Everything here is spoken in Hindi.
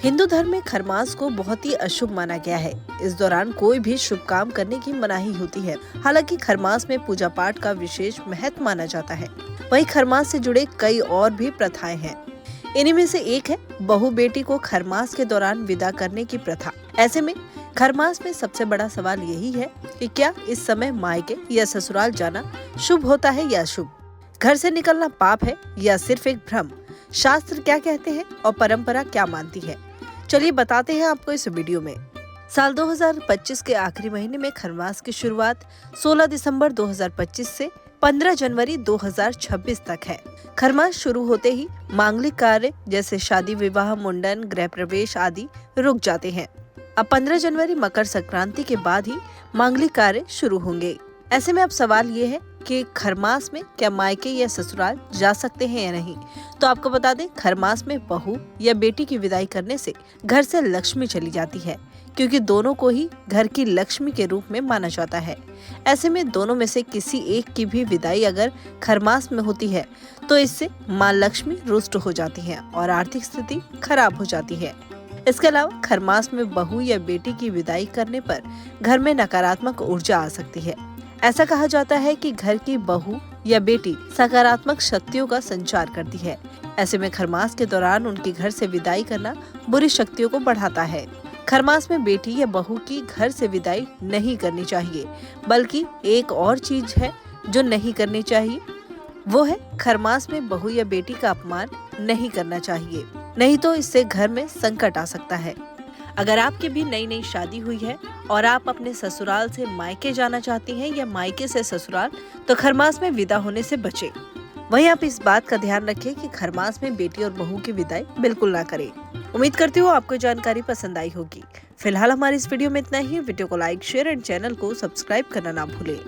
हिंदू धर्म में खरमास को बहुत ही अशुभ माना गया है। इस दौरान कोई भी शुभ काम करने की मनाही होती है। हालांकि खरमास में पूजा पाठ का विशेष महत्व माना जाता है। वहीं खरमास से जुड़े कई और भी प्रथाएं हैं। इन्हीं में से एक है बहू बेटी को खरमास के दौरान विदा करने की प्रथा। ऐसे में खरमास में सबसे बड़ा सवाल यही है कि क्या इस समय मायके या ससुराल जाना शुभ होता है या अशुभ? घर से निकलना पाप है या सिर्फ एक भ्रम? शास्त्र क्या कहते हैं और परंपरा क्या मानती है? चलिए बताते हैं आपको इस वीडियो में। साल 2025 के आखिरी महीने में खरमास की शुरुआत 16 दिसंबर 2025 से 15 जनवरी 2026 तक है। खरमास शुरू होते ही मांगलिक कार्य जैसे शादी, विवाह, मुंडन, गृह प्रवेश आदि रुक जाते हैं। अब 15 जनवरी मकर संक्रांति के बाद ही मांगलिक कार्य शुरू होंगे। ऐसे में अब सवाल ये है कि खरमास में क्या मायके या ससुराल जा सकते हैं या नहीं। तो आपको बता दें, खरमास में बहू या बेटी की विदाई करने से घर से लक्ष्मी चली जाती है, क्योंकि दोनों को ही घर की लक्ष्मी के रूप में माना जाता है। ऐसे में दोनों में से किसी एक की भी विदाई अगर खरमास में होती है तो इससे माँ लक्ष्मी रुष्ट हो जाती है और आर्थिक स्थिति खराब हो जाती है। इसके अलावा खरमास में बहू या बेटी की विदाई करने पर घर में नकारात्मक ऊर्जा आ सकती है। ऐसा कहा जाता है कि घर की बहू या बेटी सकारात्मक शक्तियों का संचार करती है। ऐसे में खरमास के दौरान उनकी घर से विदाई करना बुरी शक्तियों को बढ़ाता है। खरमास में बेटी या बहू की घर से विदाई नहीं करनी चाहिए, बल्कि एक और चीज है जो नहीं करनी चाहिए, वो है खरमास में बहू या बेटी का अपमान नहीं करना चाहिए, नहीं तो इससे घर में संकट आ सकता है। अगर आपकी भी नई शादी हुई है और आप अपने ससुराल से मायके जाना चाहती हैं या मायके से ससुराल, तो खरमास में विदा होने से बचें। वहीं आप इस बात का ध्यान रखें कि खरमास में बेटी और बहू की विदाई बिल्कुल ना करें। उम्मीद करती हूँ आपको जानकारी पसंद आई होगी। फिलहाल हमारी इस वीडियो में इतना ही। वीडियो को लाइक, शेयर एंड चैनल को सब्सक्राइब करना ना भूलें।